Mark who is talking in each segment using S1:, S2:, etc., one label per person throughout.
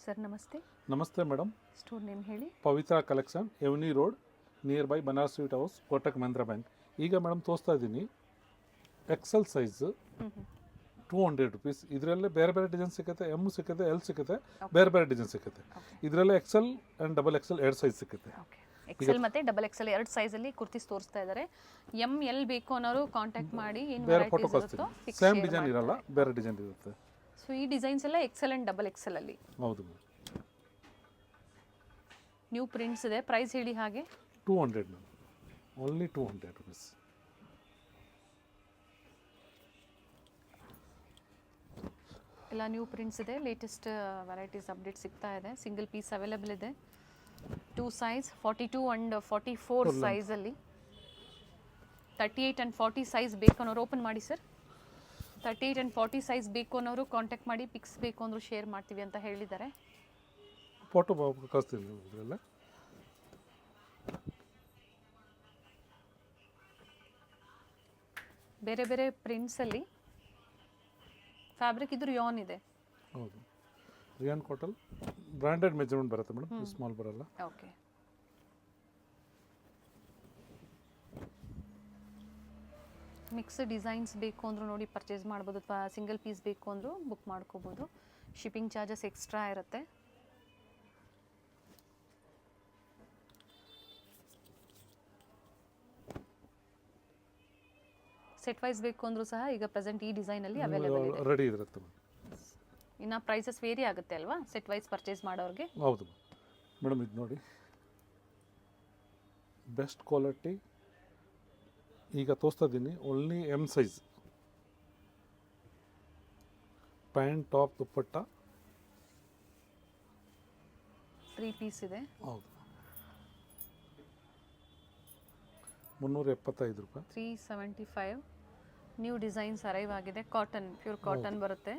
S1: Sir ನಮಸ್ತೆ.
S2: ನಮಸ್ತೆ madam.
S1: Store name ಹೇಳಿ.
S2: Pavitra collection, avenue road, near by Banaras sweet house, Kotak Mahindra bank. ಈಗ ಮೇಡಮ್ ತೋರಿಸ್ತಾ ಇದ್ದೀನಿ ಎಕ್ಸೆಲ್ ಸೈಜ್ 200 ರುಪೀಸ್. ಇದರಲ್ಲೇ ಬೇರೆ ಬೇರೆ ಡಿಸೈನ್ ಸಿಗುತ್ತೆ, ಎಮ್ ಸಿಗುತ್ತೆ, ಎಲ್ ಸಿಗುತ್ತೆ, ಬೇರೆ ಬೇರೆ ಡಿಸೈನ್ ಸಿಗುತ್ತೆ. ಇದರಲ್ಲೇ ಎಕ್ಸೆಲ್ ಆ್ಯಂಡ್ ಡಬಲ್ ಎಕ್ಸೆಲ್ ಎರಡು ಸೈಜ್ ಸಿಗುತ್ತೆ.
S1: ಎಕ್ಸೆಲ್ ಮತ್ತೆ ಡಬಲ್ ಎಕ್ಸೆಲ್ ಎರಡು ಸೈಜಲ್ಲಿ ಕುರ್ತೀಸ್ ತೋರಿಸ್ತಾ ಇದ್ದಾರೆ. ಎಮ್ ಎಲ್ ಬೇಕು ಅನ್ನೋರು ಕಾಂಟ್ಯಾಕ್ಟ್ ಮಾಡಿ. ಏನು
S2: ಬೇರೆ ಫೋಟೋ ಕಳಿಸ್ತೀನಿ. ಸೇಮ್ ಡಿಸೈನ್ ಇರಲ್ಲ, ಬೇರೆ ಡಿಸೈನ್ ಇರುತ್ತೆ.
S1: ಸೊ ಈ ಡಿಸೈನ್ಸ್ ಎಲ್ಲ ಎಕ್ಸೆಲ್ ಆ್ಯಂಡ್ ಡಬಲ್ ಎಕ್ಸೆಲ್ ಅಲ್ಲಿ.
S2: ಹೌದು.
S1: ನ್ಯೂ ಪ್ರಿಂಟ್ಸ್ ಇದೆ. ಪ್ರೈಸ್ ಹೇಳಿ ಹಾಗೆ.
S2: 200 ಮ್ಯಾಮ್, ಓನ್ಲಿ 200 ರುಪೀಸ್.
S1: ಎಲ್ಲ ನ್ಯೂ ಪ್ರಿಂಟ್ಸ್ ಇದೆ. ಲೇಟೆಸ್ಟ್ ವೆರೈಟೀಸ್ ಅಪ್ಡೇಟ್ ಸಿಗ್ತಾ ಇದೆ. ಸಿಂಗಲ್ ಪೀಸ್ ಅವೈಲೇಬಲ್ ಇದೆ. 2 ಸೈಜ್ 42 ಆ್ಯಂಡ್ 44 ಸೈಜಲ್ಲಿ. 38 ಆ್ಯಂಡ್ 40 ಸೈಜ್ ಬೇಕು ಅನ್ನೋರು ಓಪನ್ ಮಾಡಿ ಸರ್. 38 ಆ್ಯಂಡ್ 40 ಸೈಜ್ ಬೇಕು ಅನ್ನೋರು ಕಾಂಟ್ಯಾಕ್ಟ್ ಮಾಡಿ. ಪಿಕ್ಸ್ ಬೇಕು ಅಂದರೂ ಶೇರ್ ಮಾಡ್ತೀವಿ ಅಂತ ಹೇಳಿದ್ದಾರೆ.
S2: ಫೋಟೋ ಕಳಿಸ್ತೀನಿ ಇದರಲ್ಲ.
S1: ಬೇರೆ ಬೇರೆ ಪ್ರಿಂಟ್ಸಲ್ಲಿ ಫ್ಯಾಬ್ರಿಕ್ ಇದು ರಿಯಾನ್ ಇದೆ.
S2: ಹೌದು, ರಿಯಾನ್ ಕಾಟನ್ ಬ್ರ್ಯಾಂಡೆಡ್ ಮೆಜರ್ಮೆಂಟ್ ಬರುತ್ತೆ ಮೇಡಮ್, ಸ್ಮಾಲ್ ಬರಲ್ಲ.
S1: ಓಕೆ. ಮಿಕ್ಸ್ ಡಿಸೈನ್ಸ್ ಬೇಕು ಅಂದರೂ ನೋಡಿ ಪರ್ಚೇಸ್ ಮಾಡ್ಬೋದು, ಅಥವಾ ಸಿಂಗಲ್ ಪೀಸ್ ಬೇಕು ಅಂದರೂ ಬುಕ್ ಮಾಡ್ಕೋಬೋದು. ಶಿಪ್ಪಿಂಗ್ ಚಾರ್ಜಸ್ ಎಕ್ಸ್ಟ್ರಾ ಇರುತ್ತೆ. ಸೆಟ್ ವೈಸ್ ಬೇಕು ಅಂದರೂ ಸಹ ಈಗ ಪ್ರೆಸೆಂಟ್ ಈ ಡಿಸೈನಲ್ಲಿ ಅವೈಲೇಬಲ್ ಇದೆ,
S2: ರೆಡಿ ಇರುತ್ತೆ.
S1: ಇನ್ನು ಪ್ರೈಸಸ್ ವೇರಿ ಆಗುತ್ತೆ ಅಲ್ವಾ ಸೆಟ್ ವೈಸ್ ಪರ್ಚೇಸ್ ಮಾಡೋರಿಗೆ?
S2: ಹೌದು ಮೇಡಮ್. ಇದು ನೋಡಿ, ಬೆಸ್ಟ್ ಕ್ವಾಲಿಟಿ. ಈಗ ತೋರಿಸ್ತಾ ಇದ್ದೀನಿ only M size. Pant, top, dupatta
S1: 3 piece ಇದೆ.
S2: ಹೌದು, 375 ರೂಪಾಯಿ.
S1: 375. ನ್ಯೂ ಡಿಸೈನ್ಸ್ ಅರೈವ್ ಆಗಿದೆ. ಕಾಟನ್, ಪ್ಯೂರ್ ಕಾಟನ್ ಬರುತ್ತೆ.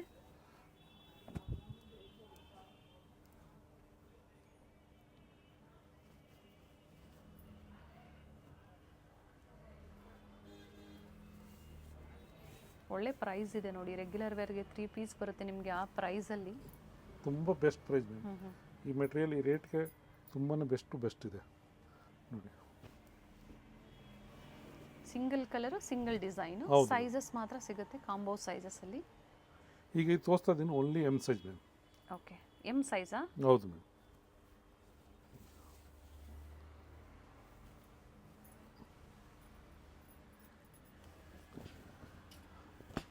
S1: ಒಳ್ಳೆ ಪ್ರೈಸ್ ಇದೆ ನೋಡಿ. ರೆಗ್ಯುಲರ್ ವೇರ್ಗೆ 3 ಪೀಸ್ ಬರುತ್ತೆ ನಿಮಗೆ ಆ ಪ್ರೈಸಲ್ಲಿ.
S2: ತುಂಬ ಬೆಸ್ಟ್ ಪ್ರೈಸ್. ಈ ಮೆಟೀರಿಯಲ್ ಈ ರೇಟ್ಗೆ ತುಂಬಾ ಬೆಸ್ಟ್ ಇದೆ ನೋಡಿ.
S1: Single colour, single design, sizes ಮಾತ್ರ ಸಿಗುತ್ತೆ ಕಾಂಬೋ ಸೈಜಸ್ ಅಲ್ಲಿ.
S2: ಈಗ ಇದು ತೋರಿಸ್ತಾ ಇದ್ದೀನಿ only M size ma'am.
S1: Okay, M ಸೈಜಾ?
S2: ಹೌದು ಮ್ಯಾಮ್.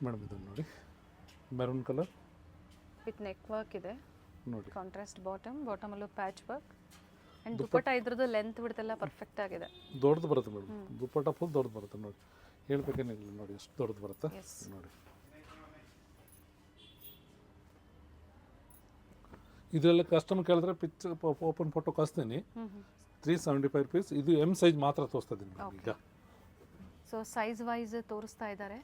S2: ಮೇಡಮ್ ಇದನ್ನು ನೋಡಿ, maroon colour
S1: with neck work ಇದೆ
S2: ನೋಡಿ.
S1: ಕಾಂಟ್ರಾಸ್ಟ್ ಬಾಟಮಲ್ಲೂ ಪ್ಯಾಚ್ ವರ್ಕ್. ಆ್ಯಂಡ್ ದುಪ್ಪಟ್ಟ ಇದ್ರದ್ದು ಲೆಂತ್ ಬಿಡ್ತೆಲ್ಲ ಪರ್ಫೆಕ್ಟ್ ಆಗಿದೆ.
S2: ದೊಡ್ಡದು ಬರುತ್ತೆ ಮೇಡಮ್, ದುಪ್ಪಟ್ಟ ಫುಲ್ ದೊಡ್ಡದು ಬರುತ್ತೆ ನೋಡಿ. ಹೇಳ್ಬೇಕೇನಿಲ್ಲ ನೋಡಿ, ಎಷ್ಟು ದೊಡ್ಡದು ಬರುತ್ತೆ ನೋಡಿ. ಇದರಲ್ಲಿ ಕಸ್ಟಮರ್ ಕೇಳಿದ್ರೆ ಪಿಕ್ಚರ್ ಓಪನ್ ಫೋಟೋ ಕಳಿಸ್ತೀನಿ. 375 ರುಪೀಸ್. ಇದು ಎಮ್ ಸೈಜ್ ಮಾತ್ರ ತೋರಿಸ್ತಾ ಇದ್ದೀನಿ ಈಗ.
S1: ಸೊ ಸೈಜ್ ವೈಸ್ ತೋರಿಸ್ತಾ ಇದ್ದಾರೆ.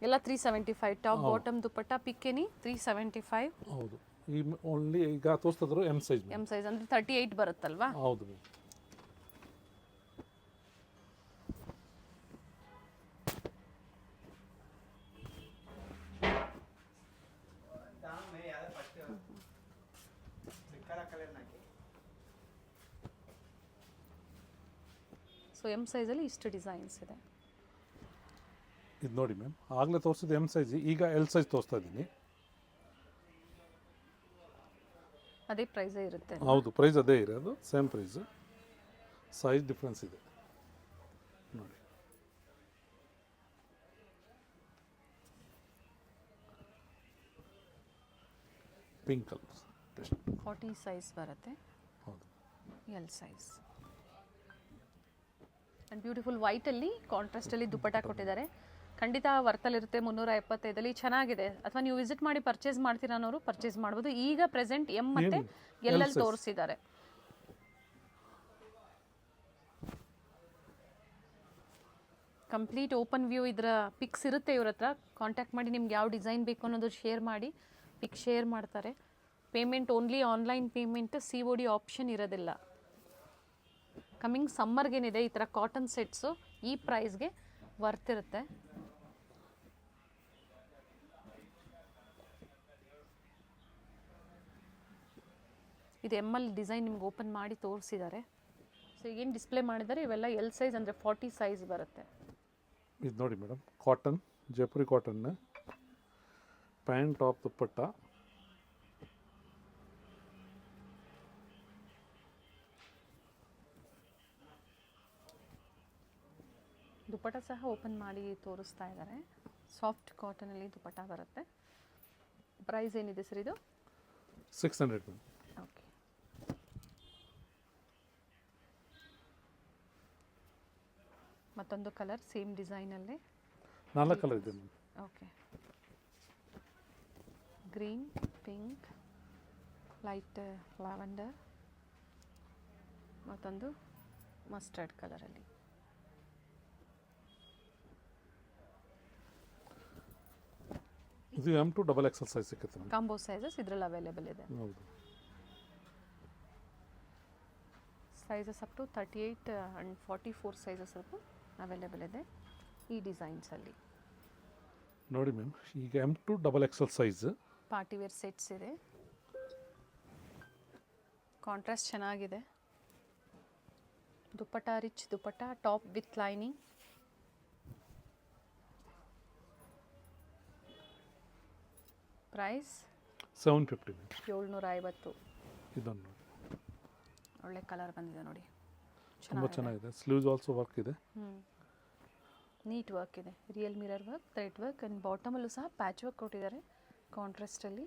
S1: ಎಲ್ಲ 375. ಟಾಪ್ ಬಾಟಮ್ ದುಪ್ಪಟ್ಟ ಪಿಕ್ಕೆನಿ 375.
S2: ಹೌದು. ಈ ಓನ್ಲಿ ಈಗ ತೋರಿಸ್ತಿದ್ರು ಎಮ್ ಸೈಜ್.
S1: ಎಮ್ ಸೈಜ್ ಅಂದರೆ 38 ಬರುತ್ತಲ್ವಾ?
S2: ಹೌದು.
S1: ಸೊ ಎಮ್ ಸೈಜಲ್ಲಿ ಇಷ್ಟು ಡಿಸೈನ್ಸ್ ಇದೆ.
S2: ಇದು ನೋಡಿ ಮ್ಯಾಮ್, ಆಗಲೇ ತೋರಿಸಿದ್ದು ಎಮ್ ಸೈಜ್, ಈಗ ಎಲ್ ಸೈಜ್ ತೋರಿಸ್ತಾ ಇದ್ದೀನಿ.
S1: ಅದೇ ಪ್ರೈಸೇ ಇರುತ್ತೆ?
S2: ಹೌದು, ಪ್ರೈಸ್ ಅದೇ ಇರೋದು, ಸೇಮ್ ಪ್ರೈಸ್. ಸೈಜ್ ಡಿಫ್ರೆನ್ಸ್ ಇದೆ ನೋಡಿ. ಪಿಂಕ್ ಕಲರ್
S1: 40 ಸೈಜ್ ಬರುತ್ತೆ.
S2: ಹೌದು,
S1: ಎಲ್ ಸೈಜ್. ಆ್ಯಂಡ್ ಬ್ಯೂಟಿಫುಲ್ ವೈಟಲ್ಲಿ ಕಾಂಟ್ರಾಸ್ಟಲ್ಲಿ ದುಪ್ಪಟ್ಟ ಕೊಟ್ಟಿದ್ದಾರೆ. ಖಂಡಿತ ವರ್ತಲ್ಲಿರುತ್ತೆ. 375 ಚೆನ್ನಾಗಿದೆ. ಅಥವಾ ನೀವು ವಿಸಿಟ್ ಮಾಡಿ ಪರ್ಚೇಸ್ ಮಾಡ್ತೀರಾ ಅನ್ನೋರು ಪರ್ಚೇಸ್ ಮಾಡ್ಬೋದು. ಈಗ ಪ್ರೆಸೆಂಟ್ ಎಮ್ ಮತ್ತು ಎಲ್ ಅಲ್ಲಿ ತೋರಿಸಿದ್ದಾರೆ. ಕಂಪ್ಲೀಟ್ ಓಪನ್ ವ್ಯೂ ಇದರ ಪಿಕ್ಸ್ ಇರುತ್ತೆ ಇವ್ರ ಹತ್ರ. ಕಾಂಟ್ಯಾಕ್ಟ್ ಮಾಡಿ ನಿಮ್ಗೆ ಯಾವ ಡಿಸೈನ್ ಬೇಕು ಅನ್ನೋದು ಶೇರ್ ಮಾಡಿ, ಪಿಕ್ ಶೇರ್ ಮಾಡ್ತಾರೆ. Payment only online payment, COD option ಇರೋದಿಲ್ಲ. ಕಮಿಂಗ್ ಸಮ್ಮರ್ಗೇನಿದೆ ಈ ಥರ ಕಾಟನ್ ಸೆಟ್ಸು ಈ ಪ್ರೈಸ್ಗೆ ವರ್ತ್ ಇರುತ್ತೆ. ಇದು ಎಮ್ಮಲ್ಲಿ ಡಿಸೈನ್ ನಿಮ್ಗೆ ಓಪನ್ ಮಾಡಿ ತೋರಿಸಿದ್ದಾರೆ. ಸೊ ಏನು ಡಿಸ್ಪ್ಲೇ ಮಾಡಿದ್ದಾರೆ ಇವೆಲ್ಲ ಎಲ್ ಸೈಜ್ ಅಂದರೆ 40 ಸೈಜ್ ಬರುತ್ತೆ.
S2: ಇದು ನೋಡಿ madam, cotton, Jaipuri cotton, pant top dupatta,
S1: dupatta ಸಹ ಓಪನ್ ಮಾಡಿ ತೋರಿಸ್ತಾ ಇದ್ದಾರೆ. ಸಾಫ್ಟ್ ಕಾಟನಲ್ಲಿ ದುಪ್ಪಟ್ಟ ಬರುತ್ತೆ. ಪ್ರೈಸ್ ಏನಿದೆ ಸರ್ ಇದು?
S2: 600 ಮೇಡಮ್.
S1: ಓಕೆ. ಮತ್ತೊಂದು ಕಲರ್ ಸೇಮ್ ಡಿಸೈನಲ್ಲಿ
S2: 4 ಕಲರ್ ಇದೆ madam.
S1: Okay. Green, pink, light lavender, ಮತ್ತೊಂದು ಮಸ್ಟರ್ಡ್ ಕಲರಲ್ಲಿ.
S2: ಇದು M2 XXL ಸೈಜ್ ಸಿಗುತ್ತೆ ಮೇಡಮ್.
S1: ಕಾಂಬೋ ಸೈಜಸ್ ಇದರಲ್ಲಿ ಅವೈಲೇಬಲ್ ಇದೆ.
S2: ಹೌದು.
S1: Sizes up to 38 and 44 sizes available ಇದೆ ಈ ಡಿಸೈನ್ಸಲ್ಲಿ.
S2: ನೋಡಿ ಮ್ಯಾಮ್, ಈಗ M2 XXL size
S1: party wear sets ಇದೆ. ಕಾಂಟ್ರಾಸ್ಟ್ ಚೆನ್ನಾಗಿದೆ. Dupatta rich dupatta, top with lining. Price
S2: 750 ma'am.
S1: 750.
S2: ಇದನ್ನು ನೋಡಿ,
S1: ಒಳ್ಳೆ ಕಲರ್ ಬಂದಿದೆ ನೋಡಿ,
S2: ತುಂಬ ಚೆನ್ನಾಗಿದೆ. ಸ್ಲೀವ್ಸ್ ಆಲ್ಸೋ ವರ್ಕ್ ಇದೆ.
S1: ನೀಟ್ ವರ್ಕ್ ಇದೆ, real mirror work, thread work and ಬಾಟಮಲ್ಲೂ ಸಹ ಪ್ಯಾಚ್ ವರ್ಕ್ ಕೊಟ್ಟಿದ್ದಾರೆ ಕಾಂಟ್ರಾಸ್ಟಲ್ಲಿ.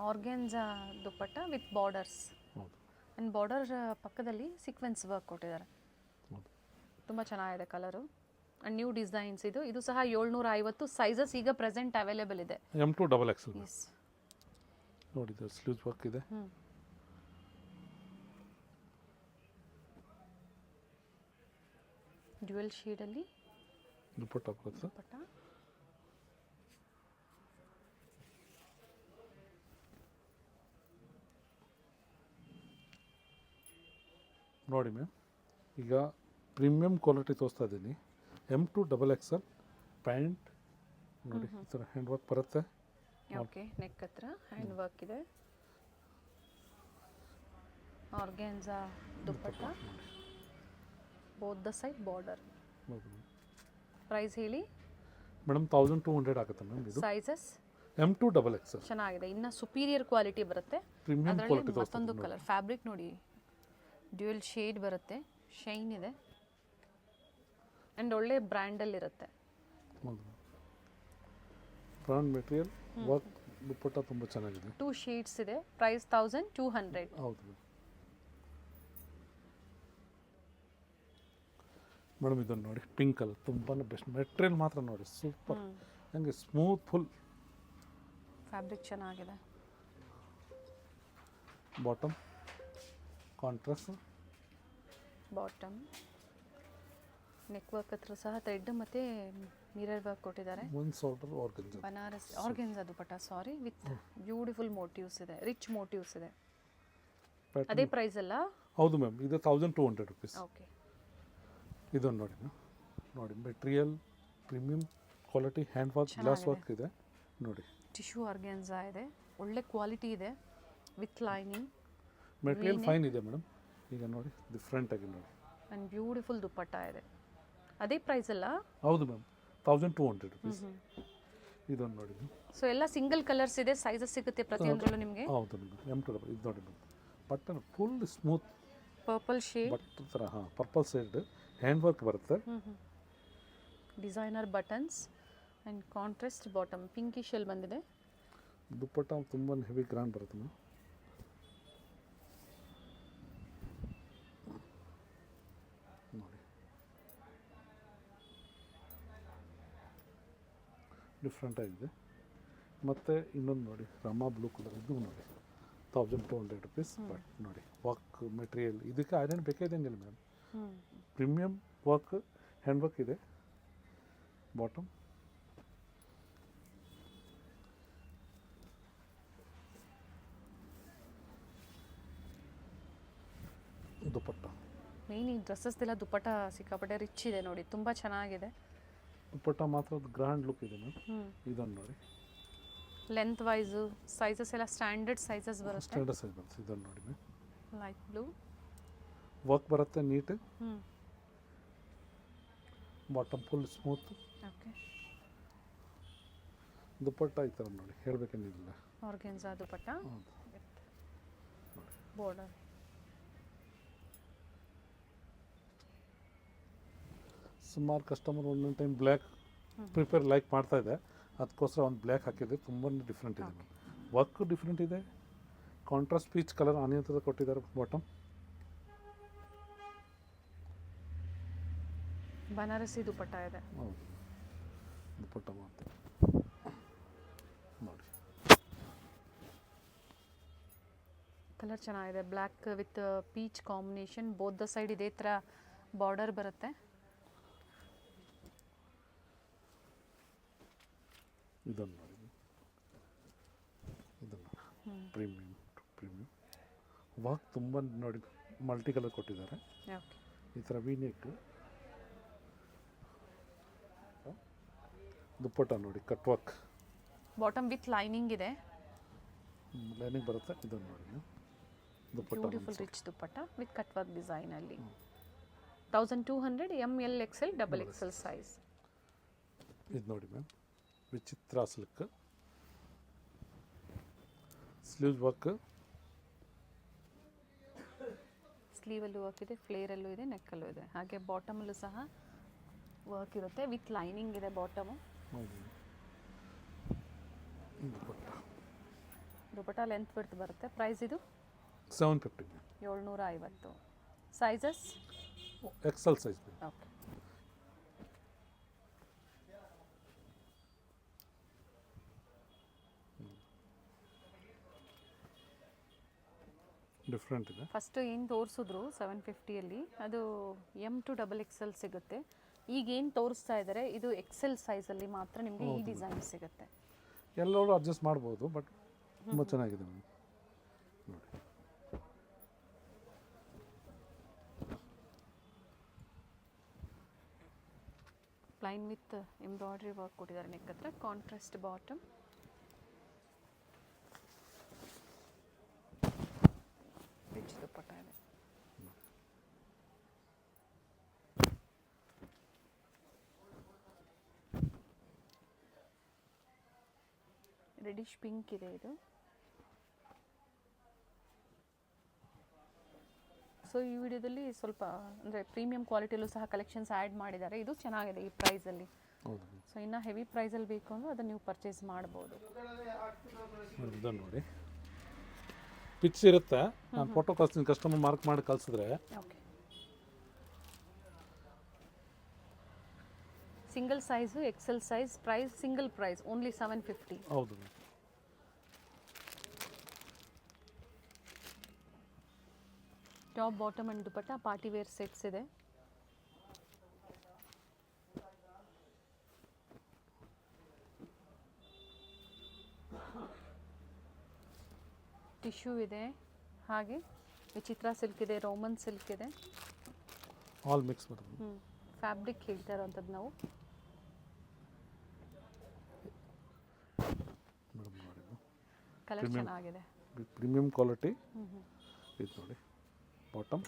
S1: ಆರ್ಗೆನ್ಜಾ ದುಪ್ಪಟ್ಟ ವಿತ್ ಬಾರ್ಡರ್ಸ್
S2: ಹೌದು.
S1: ಆ್ಯಂಡ್ ಬಾರ್ಡರ್ ಪಕ್ಕದಲ್ಲಿ ಸೀಕ್ವೆನ್ಸ್ ವರ್ಕ್ ಕೊಟ್ಟಿದ್ದಾರೆ.
S2: ಹೌದು.
S1: ತುಂಬ ಚೆನ್ನಾಗಿದೆ ಕಲರು. ಆ್ಯಂಡ್ ನ್ಯೂ ಡಿಸೈನ್ಸ್ ಇದು ಸಹ 750 ಸೈಜಸ್ ಈಗ ಪ್ರೆಸೆಂಟ್ ಅವೈಲೇಬಲ್ ಇದೆ.
S2: M2 XXL
S1: ಎಸ್
S2: ನೋಡಿ, ಇದು ಸ್ಲೀವ್ಸ್ ವರ್ಕ್ ಇದೆ.
S1: ಡ್ಯುಯಲ್ ಶೇಡಲ್ಲಿ
S2: ದುಪ್ಪಟ್ಟ ಬರುತ್ತೆ.
S1: ದುಪ್ಪಟ್ಟ.
S2: ನೋಡಿ ಮ್ಯಾಮ್, ಈಗ ಪ್ರೀಮಿಯಂ ಕ್ವಾಲಿಟಿ ತೋರಿಸ್ತಾ ಇದ್ದೀನಿ. M2 XXL ಪ್ಯಾಂಟ್ ನೋಡಿ, ಈ ಥರ ಹ್ಯಾಂಡ್ ವರ್ಕ್ ಬರುತ್ತೆ.
S1: ಓಕೆ, ನೆಕ್ ಹತ್ರ ಹ್ಯಾಂಡ್ ವರ್ಕ್ ಇದೆ. Organza dupatta, both the side border. Price ಹೇಳಿ
S2: ಮೇಡಮ್. 1200 ಆಗುತ್ತೆ ಮ್ಯಾಮ್. ಇದು
S1: ಸೈಜಸ್
S2: M2 XXL
S1: ಚೆನ್ನಾಗಿದೆ, ಇನ್ನು ಸುಪೀರಿಯರ್ ಕ್ವಾಲಿಟಿ ಬರುತ್ತೆ.
S2: ಪ್ರೀಮಿಯಂ
S1: ಅದರಲ್ಲಿ
S2: ಕ್ವಾಲಿಟಿ
S1: ಮತ್ತೊಂದು ಕಲರ್ ಫ್ಯಾಬ್ರಿಕ್ ನೋಡಿ, ಡ್ಯುಯಲ್ ಶೇಡ್ ಬರುತ್ತೆ, ಶೈನ್ ಇದೆ ಆ್ಯಂಡ್ ಒಳ್ಳೆ ಬ್ರ್ಯಾಂಡಲ್ಲಿರುತ್ತೆ.
S2: ಹೌದು. ಬ್ರಾಂಡ್ ಮೆಟೀರಿಯಲ್ ವರ್ಕ್, ದುಪ್ಪಟ್ಟ ತುಂಬ ಚೆನ್ನಾಗಿದೆ.
S1: 2 ಶೇಡ್ಸ್ ಇದೆ. ಪ್ರೈಸ್ 1200.
S2: ಹೌದು ಮೇಡಮ್. ಇದನ್ನು ನೋಡಿ, ಪಿಂಕ್ ಕಲರ್ ತುಂಬಾ ಬೆಸ್ಟ್. ಮೆಟೀರಿಯಲ್ ಮಾತ್ರ ನೋಡಿ ಸೂಪರ್, ಹಂಗೆ ಸ್ಮೂತ್ ಫುಲ್.
S1: ಫ್ಯಾಬ್ರಿಕ್ ಚೆನ್ನಾಗಿದೆ.
S2: Bottom contrast,
S1: bottom neck work ಹತ್ರ ಸಹ ಥ್ರೆಡ್ ಮತ್ತು ಮಿರರ್ ವರ್ಕ್ ಕೊಟ್ಟಿದ್ದಾರೆ.
S2: ಒಂದು ಸಾರ್ಟರ್ organza,
S1: Banaras organza dupatta sorry, with beautiful motifs ಇದೆ, ರಿಚ್ ಮೋಟಿವ್ಸ್ ಇದೆ. ಅದೇ ಪ್ರೈಸ್ ಅಲ್ಲ?
S2: ಹೌದು ಮ್ಯಾಮ್. ಇದು 1200 ರುಪೀಸ್.
S1: ಓಕೆ.
S2: ಇದನ್ನು ನೋಡಿ ಮ್ಯಾಮ್, ನೋಡಿ material premium quality, hand work, glass work ಇದೆ ನೋಡಿ.
S1: ಟಿಶ್ಯೂ ಆರ್ಗೆನ್ಜಾ ಇದೆ, ಒಳ್ಳೆ ಕ್ವಾಲಿಟಿ ಇದೆ ವಿತ್ ಲೈನಿಂಗ್.
S2: ಮೆಟೀರಿಯಲ್ ಫೈನ್ ಇದೆ ಮೇಡಮ್. ಈಗ ನೋಡಿ, ಡಿಫ್ರೆಂಟ್ ಆಗಿ ನೋಡಿ.
S1: ಆ್ಯಂಡ್ ಬ್ಯೂಟಿಫುಲ್ ದುಪ್ಪಟ್ಟ ಇದೆ. ಅದೇ ಪ್ರೈಸ್ ಅಲ್ಲ?
S2: ಹೌದು ಮ್ಯಾಮ್, 1200 ರುಪೀಸ್. ಇದನ್ನು ನೋಡಿ.
S1: ಸೊ ಎಲ್ಲ ಸಿಂಗಲ್ ಕಲರ್ಸ್ ಇದೆ, ಸೈಜಸ್ ಸಿಗುತ್ತೆ ಪ್ರತಿಯೊಂದರಲ್ಲೂ ನಿಮಗೆ.
S2: ಹೌದು ಮ್ಯಾಮ್. M2 ಇದು ನೋಡಿ ma'am, button full smooth
S1: purple shade,
S2: but ಥರ. ಹಾಂ, ಪರ್ಪಲ್ ಸೈಡ್ ಹ್ಯಾಂಡ್ ವರ್ಕ್ ಬರುತ್ತೆ.
S1: Designer buttons and contrast bottom, pinkish ಅಲ್ಲಿ ಬಂದಿದೆ.
S2: ದುಪ್ಪಟ್ಟ ತುಂಬ ಹೆವಿ ಗ್ರ್ಯಾಂಡ್ ಬರುತ್ತೆ ಮ್ಯಾಮ್. ನೋಡಿ, ಡಿಫ್ರೆಂಟ್ ಆಗಿದೆ. ಮತ್ತು ಇನ್ನೊಂದು ನೋಡಿ, ರಮಾ ಬ್ಲೂ ಕಲರ್, ಇದು ನೋಡಿ 1200 ರುಪೀಸ್. ಬಟ್ ನೋಡಿ, ವರ್ಕ್ ಮೆಟೀರಿಯಲ್ ಇದಕ್ಕೆ ಐರನ್ ಬೇಕಾದಂಗಿಲ್ಲ ma'am. Premium work, hand work ಇದೆ. ಬಾಟಮ್ ದುಪ್ಪಟ್ಟ.
S1: ಮೇನ್ ಈ ಡ್ರೆಸ್ಸಸ್ದೆಲ್ಲ ದುಪ್ಪಟ್ಟ ಸಿಕ್ಕಾಪಟ್ಟೆ ರಿಚ್ ಇದೆ ನೋಡಿ, ತುಂಬ ಚೆನ್ನಾಗಿದೆ.
S2: ದುಪ್ಪಟ್ಟ ಮಾತ್ರ ಗ್ರ್ಯಾಂಡ್ ಲುಕ್ ಇದೆ ಮ್ಯಾಮ್.
S1: ಹ್ಞೂ
S2: ಇದನ್ನು ನೋಡಿ,
S1: ಲೆಂತ್ ವೈಸು ಸೈಜಸ್ ಎಲ್ಲ ಸ್ಟ್ಯಾಂಡರ್ಡ್ ಸೈಜಸ್ ಬರುತ್ತೆ.
S2: ಸ್ಟ್ಯಾಂಡರ್ಡ್ ಸೈಜ್ ಬರುತ್ತೆ. ಇದನ್ನು ನೋಡಿ ಮ್ಯಾಮ್,
S1: ಲೈಟ್ ಬ್ಲೂ.
S2: ವರ್ಕ್ ಬರುತ್ತೆ ನೀಟ್.
S1: ಹ್ಞೂ
S2: ಬಾಟಮ್ ಫುಲ್ ಸ್ಮೂತ್.
S1: ಓಕೆ.
S2: ದುಪ್ಪಟ್ಟ ಈ ಥರ ನೋಡಿ, ಹೇಳಬೇಕೇನಿಲ್ಲ.
S1: ಆರ್ಗೆನ್ಸಾ ದುಪ್ಪಟ್ಟ
S2: ಹೌದು.
S1: ಬಾರ್ಡರ್.
S2: ಸುಮಾರು ಕಸ್ಟಮರ್ ಒಂದೊಂದು ಟೈಮ್ ಬ್ಲ್ಯಾಕ್ ಪ್ರಿಪೇರ್ ಲೈಕ್ ಮಾಡ್ತಾ ಇದೆ, ಅದಕ್ಕೋಸ್ಕರ ಒಂದು ಬ್ಲ್ಯಾಕ್ ಹಾಕಿದೆ. ತುಂಬಾ ಡಿಫ್ರೆಂಟ್ ಇದೆ ಮ್ಯಾಮ್. ವರ್ಕ್ ಡಿಫ್ರೆಂಟ್ ಇದೆ. ಕಾಂಟ್ರಾಸ್ಟ್ ಪೀಚ್ ಕಲರ್ ಆನಿಯನ್ ಥರ ಕೊಟ್ಟಿದ್ದಾರೆ ಬಾಟಮ್.
S1: ಬನಾರಸಿ ದುಪ್ಪಟ್ಟ ಇದೆ.
S2: ಹೌದು, ದುಪ್ಪಟ್ಟ ಮಾತ್ರ ನೋಡಿ.
S1: ಕಲರ್ ಚೆನ್ನಾಗಿದೆ, black with peach combination. Both the side ಇದೇ ಥರ ಬಾರ್ಡರ್ ಬರುತ್ತೆ.
S2: ಇದನ್ನು ನೋಡಿ, ಇದನ್ನು ಪ್ರೀಮಿಯಮ್ ಪ್ರೀಮಿಯಮ್ ವರ್ಕ್ ತುಂಬ ನೋಡಿ, ಮಲ್ಟಿ ಕಲರ್ ಕೊಟ್ಟಿದ್ದಾರೆ.
S1: ಓಕೆ.
S2: ಈ ಥರ ವಿ ನೆಕ್. ದುಪ್ಪಟ್ಟ ನೋಡಿ, cut work.
S1: Bottom with lining ಇದೆ.
S2: ಲೈನಿಂಗ್ ಬರುತ್ತೆ. ಇದನ್ನು ನೋಡಿ dupatta.
S1: Beautiful rich dupatta with cut work ಡಿಸೈನಲ್ಲಿ. 1200 ML XL XXL ಸೈಜ್.
S2: ಇದು ನೋಡಿ ma'am, Vichitra silk. Sleeve work.
S1: ಸ್ಲೀವಲ್ಲೂ ವರ್ಕ್ ಇದೆ, ಫ್ಲೇರಲ್ಲೂ ಇದೆ, ನೆಕ್ಕಲ್ಲೂ ಇದೆ. ಹಾಗೆ ಬಾಟಮಲ್ಲೂ ಸಹ ವರ್ಕ್ ಇರುತ್ತೆ ವಿತ್ ಲೈನಿಂಗ್ ಇದೆ ಬಾಟಮು. ದುಪ್ಪಟ್ಟ ಲೆಂತ್ ಬಿಡ್ತು ಬರುತ್ತೆ. ಪ್ರೈಸ್ ಇದು
S2: 750.
S1: 750. Sizes
S2: XL size.
S1: Okay.
S2: Different ಇದೆ.
S1: ಫಸ್ಟ್ ಏನು ತೋರಿಸಿದ್ರು 750ಯಲ್ಲಿ, ಅದು M to XXL ಸಿಗುತ್ತೆ. ಈಗ ಏನು ತೋರಿಸ್ತಾ ಇದ್ದಾರೆ ಇದು XL ಸೈಜಲ್ಲಿ ಮಾತ್ರ ನಿಮಗೆ ಈ ಡಿಸೈನ್ ಸಿಗುತ್ತೆ.
S2: ಎಲ್ಲರೂ ಅಡ್ಜಸ್ಟ್ ಮಾಡ್ಬೋದು, ಬಟ್ ತುಂಬ ಚೆನ್ನಾಗಿದೆ ಮ್ಯಾಮ್ ನೋಡಿ.
S1: ಪ್ಲೈನ್ ವಿತ್ ಎಂಬ್ರಾಯ್ಡ್ರಿ ವರ್ಕ್ ಕೊಟ್ಟಿದ್ದಾರೆ ನೆಕ್ ಹತ್ರ. Contrast bottom. ರಿಚ್ ದುಪ್ಪಟ್ಟ ಇದೆ. ರೆಡಿಶ್ ಪಿಂಕ್ ಇದೆ ಇದು. ಸೊ ಈ ವಿಡಿಯೋದಲ್ಲಿ ಸ್ವಲ್ಪ ಅಂದರೆ ಪ್ರೀಮಿಯಂ ಕ್ವಾಲಿಟಿಯಲ್ಲೂ ಸಹ ಕಲೆಕ್ಷನ್ಸ್ ಆ್ಯಡ್ ಮಾಡಿದ್ದಾರೆ. ಇದು ಚೆನ್ನಾಗಿದೆ ಈ ಪ್ರೈಸಲ್ಲಿ.
S2: ಹೌದು.
S1: ಸೊ ಇನ್ನು ಹೆವಿ ಪ್ರೈಸಲ್ಲಿ ಬೇಕು ಅಂದರೆ ಅದನ್ನು ನೀವು ಪರ್ಚೇಸ್ ಮಾಡ್ಬೋದು.
S2: ಇದನ್ನು ನೋಡಿ, ಪಿಚ್ ಇರುತ್ತೆ. ನಾನು ಫೋಟೋ ಕಳಿಸ್ತೀನಿ, ಕಸ್ಟಮರ್ ಮಾರ್ಕ್ ಮಾಡಿ ಕಳಿಸಿದ್ರೆ.
S1: Okay. Single size XL size. Price single price only 750.
S2: ಹೌದು.
S1: Top bottom and dupatta party wear sets ಇದೆ. ಟಿಶ್ಯೂ ಇದೆ, ಹಾಗೆ ವಿಚಿತ್ರ ಸಿಲ್ಕ್ ಇದೆ, ರೋಮನ್ ಸಿಲ್ಕ್ ಇದೆ.
S2: ಆಲ್ ಮಿಕ್ಸ್ ಬರುತ್ತೆ.
S1: ಫ್ಯಾಬ್ರಿಕ್ ಹೇಳ್ತಾ ಇರೋಂಥದ್ದು ನಾವು.
S2: ಮೇಡಮ್ ನೋಡಿ,
S1: ಕಲರ್ ಚೆನ್ನಾಗಿದೆ,
S2: ಪ್ರೀಮಿಯಂ ಕ್ವಾಲಿಟಿ. ಇದು ನೋಡಿ ಬಾಟಮ್.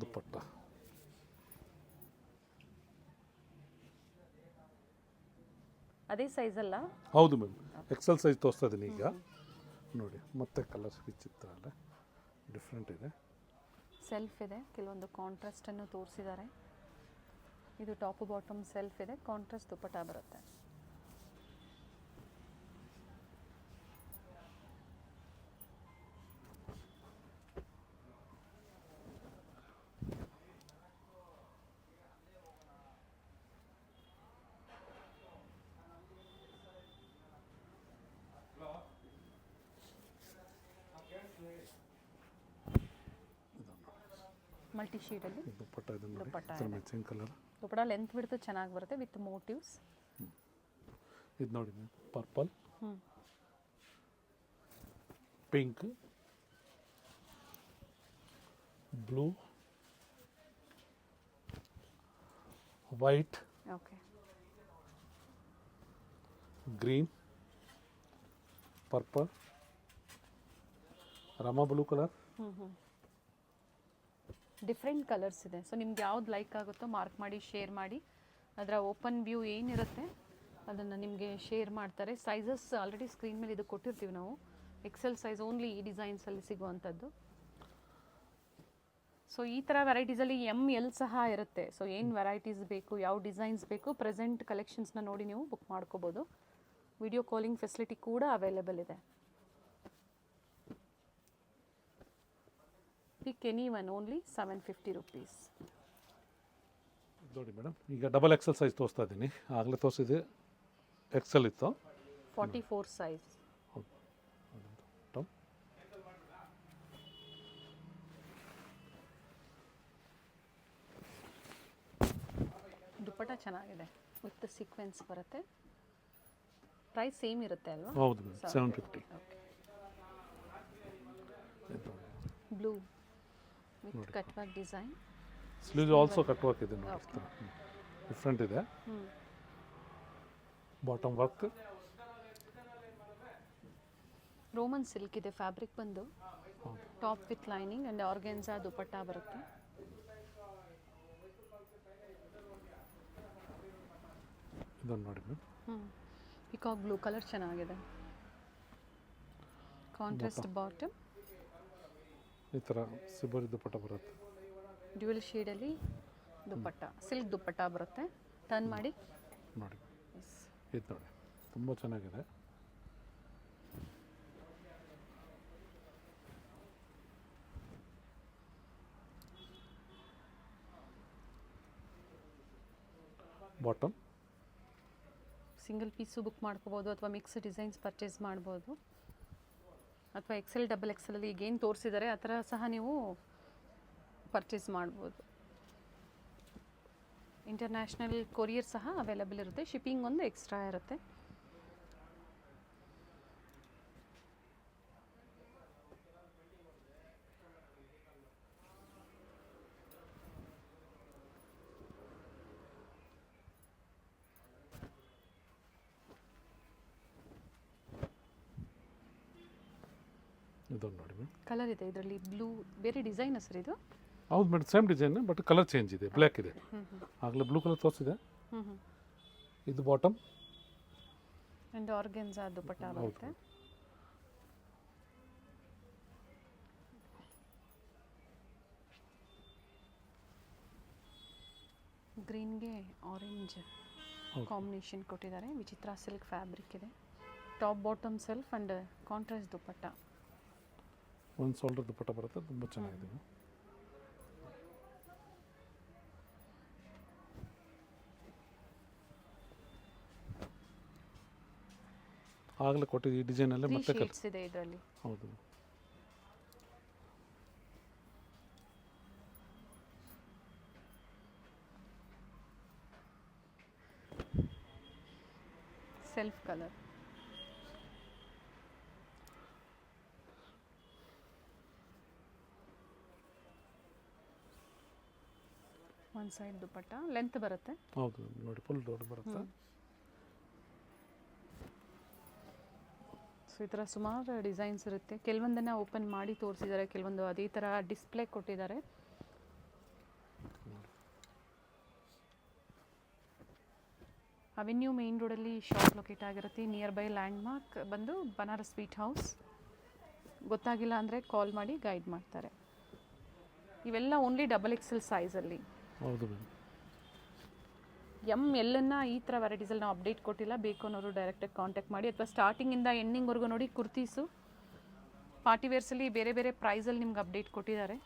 S2: ದುಪ್ಪಟ್ಟ.
S1: ಅದೇ ಸೈಜ್ ಅಲ್ಲ?
S2: ಹೌದು ಮ್ಯಾಮ್, XL ಸೈಜ್ ತೋರಿಸ್ತಾ ಇದ್ದೀನಿ ಈಗ ನೋಡಿ. ಮತ್ತೆ ಕಲರ್ ವಿಚಿತ್ರ ಅಲ್ಲ, ಡಿಫ್ರೆಂಟ್ ಇದೆ.
S1: ಸೆಲ್ಫ್ ಇದೆ, ಕೆಲವೊಂದು ಕಾಂಟ್ರಾಸ್ಟನ್ನು ತೋರಿಸಿದ್ದಾರೆ. ಇದು ಟಾಪ್ ಬಾಟಮ್ ಸೆಲ್ಫ್ ಇದೆ, ಕಾಂಟ್ರಾಸ್ಟ್ ದುಪ್ಪಟ್ಟ ಬರುತ್ತೆ. ಮಲ್ಟಿ ಶೇಡಲ್ಲಿ
S2: ದುಪ್ಪಟ್ಟ. ಇದನ್ನು ನೋಡಿ,
S1: ದುಪ್ಪಟ್ಟ
S2: ಇದರ ಮ್ಯಾಚಿಂಗ್ ಕಲರ್.
S1: ದುಪ್ಪಟ್ಟ ಲೆಂತ್ ಬಿಡ್ತು ಚೆನ್ನಾಗಿ ಬರುತ್ತೆ ವಿತ್ ಮೋಟಿವ್ಸ್.
S2: ಇದು ನೋಡಿ ma'am, purple. Pink, blue, white,
S1: okay,
S2: green, purple, Rama blue colour.
S1: Different colours ಇದೆ. ಸೊ ನಿಮ್ಗೆ ಯಾವ್ದು ಲೈಕ್ ಆಗುತ್ತೋ ಮಾರ್ಕ್ ಮಾಡಿ ಶೇರ್ ಮಾಡಿ. ಅದರ ಓಪನ್ ವ್ಯೂ ಏನಿರುತ್ತೆ ಅದನ್ನು ನಿಮಗೆ ಶೇರ್ ಮಾಡ್ತಾರೆ. ಸೈಜಸ್ ಆಲ್ರೆಡಿ ಸ್ಕ್ರೀನ್ ಮೇಲೆ ಇದು ಕೊಟ್ಟಿರ್ತೀವಿ ನಾವು. ಎಕ್ಸೆಲ್ ಸೈಜ್ ಓನ್ಲಿ ಈ ಡಿಸೈನ್ಸಲ್ಲಿ ಸಿಗುವಂಥದ್ದು. ಸೊ ಈ ಥರ ವೆರೈಟೀಸಲ್ಲಿ ML ಸಹ ಇರುತ್ತೆ. ಸೊ ಏನು ವೆರೈಟೀಸ್ ಬೇಕು, ಯಾವ ಡಿಸೈನ್ಸ್ ಬೇಕು, ಪ್ರೆಸೆಂಟ್ ಕಲೆಕ್ಷನ್ಸ್ನ ನೋಡಿ ನೀವು ಬುಕ್ ಮಾಡ್ಕೋಬೋದು. ವಿಡಿಯೋ ಕಾಲಿಂಗ್ ಫೆಸಿಲಿಟಿ ಕೂಡ ಅವೈಲೇಬಲ್ ಇದೆ. ಪಿಕ್ ಎನಿ ಒನ್, ಓನ್ಲಿ 750 rupees.
S2: ನೋಡಿ ಮೇಡಮ್, ಈಗ ಡಬಲ್ ಎಕ್ಸೆಲ್ ಸೈಜ್ ತೋರಿಸ್ತಾ ಇದ್ದೀನಿ. ಆಗಲೇ ತೋರಿಸಿದೆ ಎಕ್ಸೆಲ್ ಇತ್ತು.
S1: 44 ಸೈಜ್. ದುಪ್ಪಟ್ಟ ಚೆನ್ನಾಗಿದೆ, ವಿತ್ ಸೀಕ್ವೆನ್ಸ್ ಬರುತ್ತೆ. ಪ್ರೈಸ್ ಸೇಮ್ ಇರುತ್ತೆ ಅಲ್ವಾ?
S2: ಹೌದು madam, 750.
S1: Blue with cut work design.
S2: Sleeve also cut work ಇದೆ ನೋಡಿ, ಡಿಫ್ರೆಂಟ್ ಇದೆ. ಬಾಟಮ್ ವರ್ಕ್,
S1: ರೋಮನ್ ಸಿಲ್ಕ್ ಇದೆ ಫ್ಯಾಬ್ರಿಕ್ ಬಂದು. Top with lining and organza dupatta ಬರುತ್ತೆ.
S2: ಇದನ್ನು ನೋಡಿ ಮೇಡಮ್,
S1: ಪಿಕಾಕ್ ಬ್ಲೂ ಕಲರ್ ಚೆನ್ನಾಗಿದೆ. ಕಾಂಟ್ರಾಸ್ಟ್ ಬಾಟಮ್,
S2: ಈ ಥರ ಸಿಬರಿ ದುಪ್ಪಟ್ಟ ಬರುತ್ತೆ.
S1: ಡ್ಯೂಯಲ್ ಶೇಡಲ್ಲಿ ದುಪ್ಪಟ್ಟ, ಸಿಲ್ಕ್ ದುಪ್ಪಟ್ಟ ಬರುತ್ತೆ. ಟರ್ನ್ ಮಾಡಿ
S2: ನೋಡಿ, ಇದು ನೋಡಿ ತುಂಬ ಚೆನ್ನಾಗಿದೆ. ಬಾಟಮ್
S1: ಸಿಂಗಲ್ ಪೀಸು ಬುಕ್ ಮಾಡ್ಕೋಬೋದು ಅಥವಾ ಮಿಕ್ಸ್ ಡಿಸೈನ್ಸ್ ಪರ್ಚೇಸ್ ಮಾಡ್ಬೋದು. ಅಥವಾ XL XXL ಅಲ್ಲಿ ಈಗೇನು ತೋರಿಸಿದ್ದಾರೆ ಆ ಥರ ಸಹ ನೀವು ಪರ್ಚೇಸ್ ಮಾಡ್ಬೋದು. ಇಂಟರ್ನ್ಯಾಷನಲ್ ಕೊರಿಯರ್ ಸಹ ಅವೈಲೇಬಲ್ ಇರುತ್ತೆ. ಶಿಪ್ಪಿಂಗ್ ಒಂದು ಎಕ್ಸ್ಟ್ರಾ ಇರುತ್ತೆ.
S2: ಇದನ್ನು ನೋಡಿ ಮೇಡಮ್,
S1: ಕಲರ್ ಇದೆ ಇದರಲ್ಲಿ. ಬ್ಲೂ ಬೇರೆ ಡಿಸೈನ್ ಸರ್ ಇದು?
S2: ಹೌದು madam, same design but colour change ಇದೆ, ಬ್ಲ್ಯಾಕ್ ಇದೆ. ಆಗಲೇ ಬ್ಲೂ ಕಲರ್ ತೋರಿಸಿದೆ. ಇದು ಬಾಟಮ್
S1: ಆ್ಯಂಡ್ ಆರ್ಗೆನ್ಸಾ ದುಪ್ಪಟ್ಟ ಬರುತ್ತೆ. ಗ್ರೀನ್ಗೆ ಆರೆಂಜ್ ಕಾಂಬಿನೇಷನ್ ಕೊಟ್ಟಿದ್ದಾರೆ. ವಿಚಿತ್ರ ಸಿಲ್ಕ್ ಫ್ಯಾಬ್ರಿಕ್ ಇದೆ. Top bottom self and contrast dupatta.
S2: ಒಂದು ಶೋಲ್ಡರ್ ದುಪ್ಪಟ್ಟ ಬರುತ್ತೆ, ತುಂಬ ಚೆನ್ನಾಗಿದೆ. ಆಗಲೇ ಕೊಟ್ಟಿದ್ದು ಈ ಡಿಸೈನಲ್ಲೇ ಮತ್ತೆ
S1: ಶೇಡ್ಸ್ ಇದೆ ಇದರಲ್ಲಿ.
S2: ಹೌದು,
S1: ಸೆಲ್ಫ್ ಕಲರ್. ಒಂದು ಸೈಡ್ ದುಪ್ಪಟ್ಟ ಲೆಂತ್ ಬರುತ್ತೆ.
S2: ಹೌದು ನೋಡಿ, ಫುಲ್ ದೊಡ್ಡ ಬರುತ್ತೆ.
S1: ಸೊ ಈ ಥರ ಸುಮಾರು ಡಿಸೈನ್ಸ್ ಇರುತ್ತೆ. ಕೆಲವೊಂದನ್ನು ಓಪನ್ ಮಾಡಿ ತೋರಿಸಿದ್ದಾರೆ, ಕೆಲವೊಂದು ಅದೇ ಥರ ಡಿಸ್ಪ್ಲೇ ಕೊಟ್ಟಿದ್ದಾರೆ. ಅವೆನ್ಯೂ ಮೇನ್ ರೋಡಲ್ಲಿ ಶಾಪ್ ಲೊಕೇಟ್ ಆಗಿರುತ್ತೆ. ನಿಯರ್ ಬೈ ಲ್ಯಾಂಡ್ ಮಾರ್ಕ್ ಬಂದು ಬನಾರಸ್ ಸ್ವೀಟ್ ಹೌಸ್. ಗೊತ್ತಾಗಿಲ್ಲ ಅಂದರೆ ಕಾಲ್ ಮಾಡಿ ಗೈಡ್ ಮಾಡ್ತಾರೆ. ಇವೆಲ್ಲ ಓನ್ಲಿ XXL ಸೈಜಲ್ಲಿ.
S2: ಹೌದು ಮೇಡಮ್,
S1: ML ಈ ಥರ ವೆರೈಟೀಸಲ್ಲಿ ನಾವು ಅಪ್ಡೇಟ್ ಕೊಟ್ಟಿಲ್ಲ. ಬೇಕು ಅನ್ನೋರು ಡೈರೆಕ್ಟಾಗಿ ಕಾಂಟ್ಯಾಕ್ಟ್ ಮಾಡಿ. ಅಥವಾ ಸ್ಟಾರ್ಟಿಂಗಿಂದ ಎಂಡಿಂಗ್ವರೆಗೂ ನೋಡಿ. ಕುರ್ತೀಸು ಪಾರ್ಟಿವೇರ್ಸಲ್ಲಿ ಬೇರೆ ಬೇರೆ ಪ್ರೈಸಲ್ಲಿ ನಿಮ್ಗೆ ಅಪ್ಡೇಟ್ ಕೊಟ್ಟಿದ್ದಾರೆ.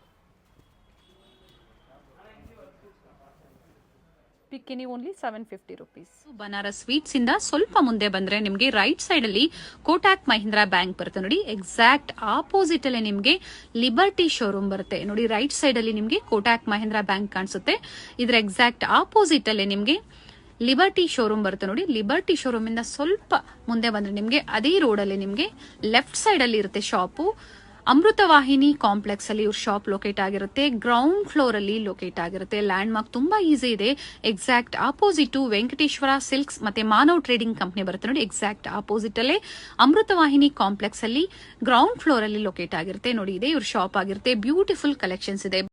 S1: ಪಿಕ್ any only 750 rupees.
S3: Banaras sweets ಇಂದ ಸ್ವಲ್ಪ ಮುಂದೆ ಬಂದ್ರೆ ನಿಮ್ಗೆ ರೈಟ್ ಸೈಡ್ ಅಲ್ಲಿ ಕೋಟಾಕ್ ಮಹೀಂದ್ರಾ ಬ್ಯಾಂಕ್ ಬರುತ್ತೆ ನೋಡಿ. ಎಕ್ಸಾಕ್ಟ್ ಆಪೋಸಿಟ್ ಅಲ್ಲಿ ನಿಮ್ಗೆ ಲಿಬರ್ಟಿ ಶೋರೂಮ್ ಬರುತ್ತೆ ನೋಡಿ. ರೈಟ್ ಸೈಡ್ ಅಲ್ಲಿ ನಿಮ್ಗೆ ಕೋಟಾಕ್ ಮಹೀಂದ್ರಾ ಬ್ಯಾಂಕ್ ಕಾಣಿಸುತ್ತೆ. ಇದ್ರ ಎಕ್ಸಾಕ್ಟ್ ಆಪೋಸಿಟ್ ಅಲ್ಲಿ ನಿಮ್ಗೆ ಲಿಬರ್ಟಿ ಶೋರೂಮ್ ಬರುತ್ತೆ ನೋಡಿ. ಲಿಬರ್ಟಿ ಶೋರೂಮ್ ಇಂದ ಸ್ವಲ್ಪ ಮುಂದೆ ಬಂದ್ರೆ ನಿಮ್ಗೆ ಅದೇ ರೋಡ್ ಅಲ್ಲಿ ನಿಮ್ಗೆ ಲೆಫ್ಟ್ ಸೈಡ್ ಅಲ್ಲಿ ಇರುತ್ತೆ ಶಾಪು. ಅಮೃತವಾಹಿನಿ ಕಾಂಪ್ಲೆಕ್ಸ್ ಅಲ್ಲಿ ಇವ್ರ ಶಾಪ್ ಲೊಕೇಟ್ ಆಗಿರುತ್ತೆ. ಗ್ರೌಂಡ್ ಫ್ಲೋರ್ ಅಲ್ಲಿ ಲೊಕೇಟ್ ಆಗಿರುತ್ತೆ. ಲ್ಯಾಂಡ್ ಮಾರ್ಕ್ ತುಂಬಾ ಈಸಿ ಇದೆ. ಎಕ್ಸಾಕ್ಟ್ ಆಪೋಸಿಟ್ ವೆಂಕಟೇಶ್ವರ ಸಿಲ್ಕ್ಸ್ ಮತ್ತೆ ಮಾನವ್ ಟ್ರೇಡಿಂಗ್ ಕಂಪನಿ ಬರುತ್ತೆ ನೋಡಿ. ಎಕ್ಸಾಕ್ಟ್ ಆಪೋಸಿಟ್ ಅಲ್ಲೇ ಅಮೃತವಾಹಿನಿ ಕಾಂಪ್ಲೆಕ್ಸ್ ಅಲ್ಲಿ ಗ್ರೌಂಡ್ ಫ್ಲೋರ್ ಅಲ್ಲಿ ಲೊಕೇಟ್ ಆಗಿರುತ್ತೆ ನೋಡಿ. ಇದೆ ಇವ್ರ ಶಾಪ್ ಆಗಿರುತ್ತೆ. ಬ್ಯೂಟಿಫುಲ್ ಕಲೆಕ್ಷನ್ಸ್ ಇದೆ.